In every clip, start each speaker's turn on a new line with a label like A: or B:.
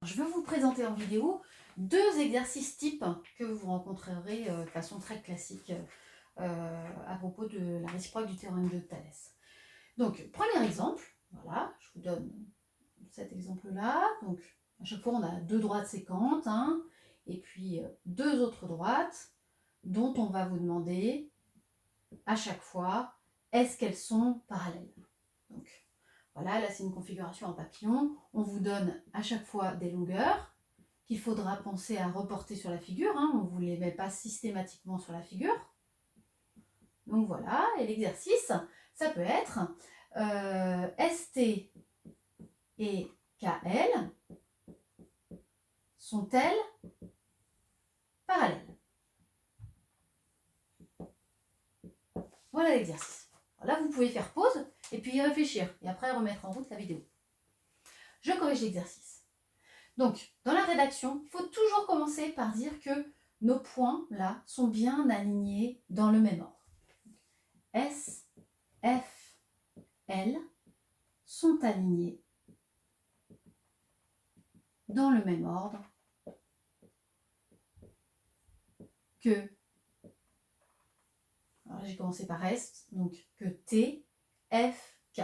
A: Je vais vous présenter en vidéo deux exercices types que vous rencontrerez de façon très classique à propos de la réciproque du théorème de Thalès. Donc, premier exemple, voilà, je vous donne cet exemple-là. Donc, à chaque fois, on a deux droites sécantes, hein, et puis deux autres droites dont on va vous demander à chaque fois, est-ce qu'elles sont parallèles? Donc, voilà, là c'est une configuration en papillon. On vous donne à chaque fois des longueurs qu'il faudra penser à reporter sur la figure. Hein. On ne vous les met pas systématiquement sur la figure. Donc voilà, et l'exercice, ça peut être ST et KL sont-elles parallèles? Voilà l'exercice. Là, vous pouvez faire pause et puis y réfléchir et après remettre en route la vidéo. Je corrige l'exercice. Donc, dans la rédaction, il faut toujours commencer par dire que nos points, là, sont bien alignés dans le même ordre. S, F, L sont alignés dans le même ordre que, alors j'ai commencé par S, donc que T, F, K.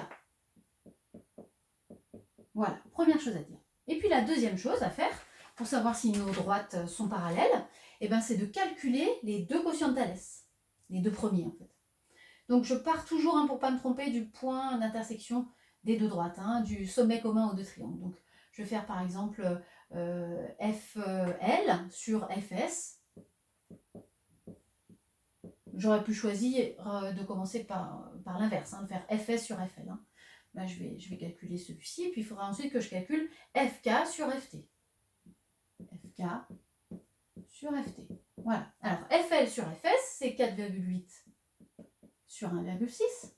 A: Voilà, première chose à dire. Et puis la deuxième chose à faire, pour savoir si nos droites sont parallèles, eh ben, c'est de calculer les deux quotients de Thalès, les deux premiers en fait. Donc je pars toujours, hein, pour ne pas me tromper, du point d'intersection des deux droites, hein, du sommet commun aux deux triangles. Donc je vais faire par exemple FL sur FS. J'aurais pu choisir de commencer par l'inverse, hein, de faire FS sur FL. Hein. Là, je vais calculer celui-ci, et puis il faudra ensuite que je calcule FK sur FT. FK sur FT. Voilà. Alors, FL sur FS, c'est 4,8 sur 1,6.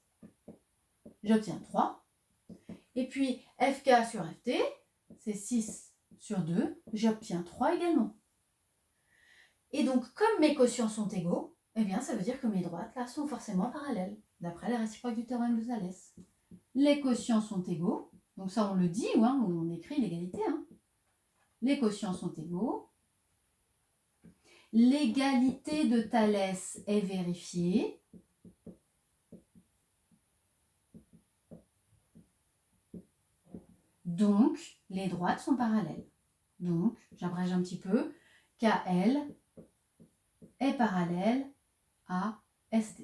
A: J'obtiens 3. Et puis, FK sur FT, c'est 6 sur 2. J'obtiens 3 également. Et donc, comme mes quotients sont égaux, eh bien, ça veut dire que mes droites, là, sont forcément parallèles, d'après la réciproque du théorème de Thalès. Les quotients sont égaux, donc ça, on le dit, hein, ou on écrit l'égalité. Hein. Les quotients sont égaux. L'égalité de Thalès est vérifiée. Donc, les droites sont parallèles. Donc, j'abrège un petit peu. KL est parallèle à ST.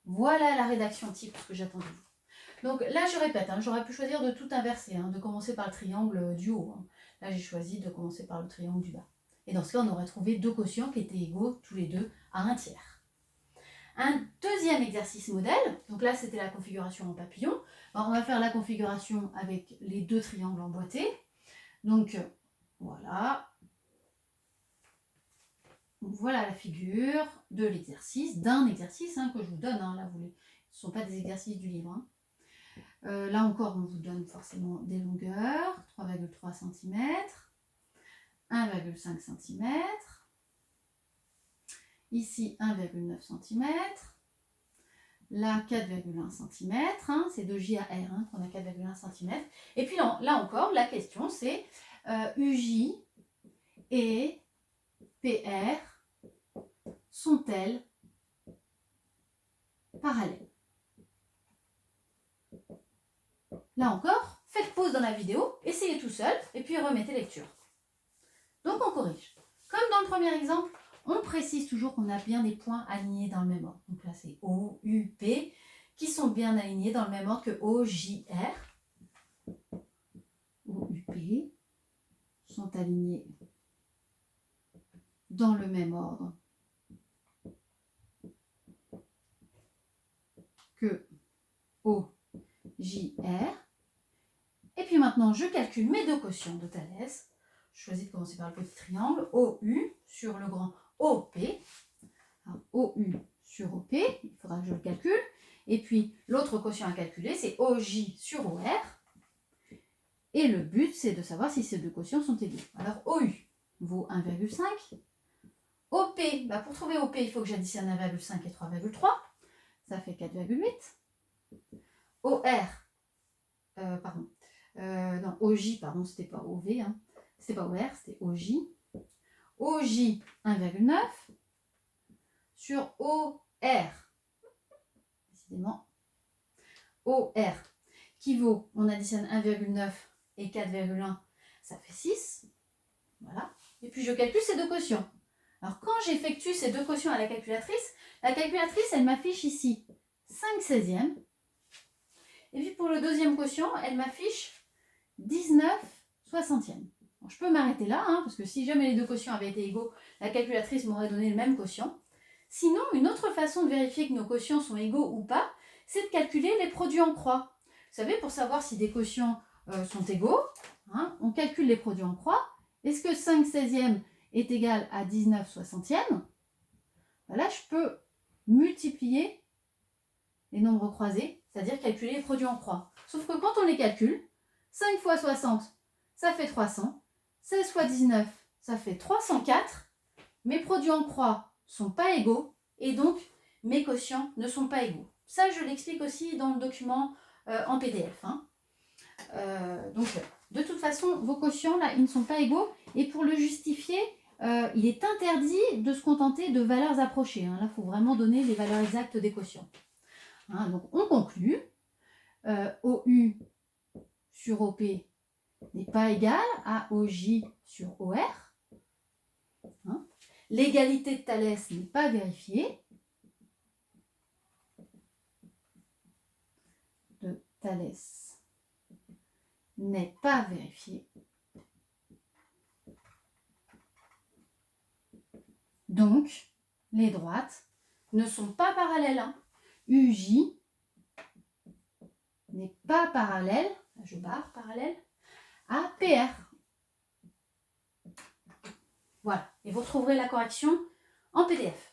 A: Voilà la rédaction type que j'attends de vous. Donc là, je répète, hein, j'aurais pu choisir de tout inverser, hein, de commencer par le triangle du haut. Hein. Là, j'ai choisi de commencer par le triangle du bas. Et dans ce cas, on aurait trouvé deux quotients qui étaient égaux tous les deux à 1/3. Un deuxième exercice modèle, donc là c'était la configuration en papillon. Alors, on va faire la configuration avec les deux triangles emboîtés. Donc voilà. Voilà la figure de l'exercice, d'un exercice, hein, que je vous donne. Hein, là, ce ne sont pas des exercices du livre. Hein. Là encore, on vous donne forcément des longueurs, 3,3 cm, 1,5 cm, ici 1,9 cm, là 4,1 cm, hein, c'est de J à R, hein, qu'on a 4,1 cm. Et puis là encore, la question c'est UJ et PR sont-elles parallèles? Là encore, faites pause dans la vidéo, essayez tout seul, et puis remettez lecture. Donc on corrige. Comme dans le premier exemple, on précise toujours qu'on a bien des points alignés dans le même ordre. Donc là c'est O, U, P, qui sont bien alignés dans le même ordre que O, J, R. O, U, P sont alignés dans le même ordre que O, J, R. Et puis maintenant, je calcule mes deux quotients de Thalès. Je choisis de commencer par le petit triangle OU sur le grand OP. Alors, OU sur OP, il faudra que je le calcule. Et puis, l'autre quotient à calculer, c'est OJ sur OR. Et le but, c'est de savoir si ces deux quotients sont égaux. Alors, OU vaut 1,5. OP, pour trouver OP, il faut que j'additionne 1,5 et 3,3. Ça fait 4,8. OR, non, OJ, pardon, c'était pas OV, hein, c'était pas OR, c'était OJ. OJ 1,9 sur OR, décidément, OR, qui vaut, on additionne 1,9 et 4,1, ça fait 6, voilà. Et puis je calcule ces deux quotients. Alors quand j'effectue ces deux quotients à la calculatrice, elle m'affiche ici 5/16e. Et puis pour le deuxième quotient, elle m'affiche 19/60e. Bon, je peux m'arrêter là, hein, parce que si jamais les deux quotients avaient été égaux, la calculatrice m'aurait donné le même quotient. Sinon, une autre façon de vérifier que nos quotients sont égaux ou pas, c'est de calculer les produits en croix. Vous savez, pour savoir si des quotients sont égaux, hein, on calcule les produits en croix. Est-ce que 5/16e est égal à 19/60e? Là, je peux multiplier les nombres croisés, c'est-à-dire calculer les produits en croix. Sauf que quand on les calcule, 5 fois 60, ça fait 300. 16 fois 19, ça fait 304. Mes produits en croix ne sont pas égaux et donc mes quotients ne sont pas égaux. Ça, je l'explique aussi dans le document en PDF. Hein. Donc, de toute façon, vos quotients, là, ils ne sont pas égaux. Et pour le justifier, il est interdit de se contenter de valeurs approchées. Hein. Là, il faut vraiment donner les valeurs exactes des quotients. Hein, donc, on conclut. OU sur OP n'est pas égal à OJ sur OR. Hein. L'égalité de Thalès n'est pas vérifiée. De Thalès n'est pas vérifiée. Donc, les droites ne sont pas parallèles. Hein. UJ n'est pas parallèle, je barre parallèle, à PR. Voilà, et vous retrouverez la correction en PDF.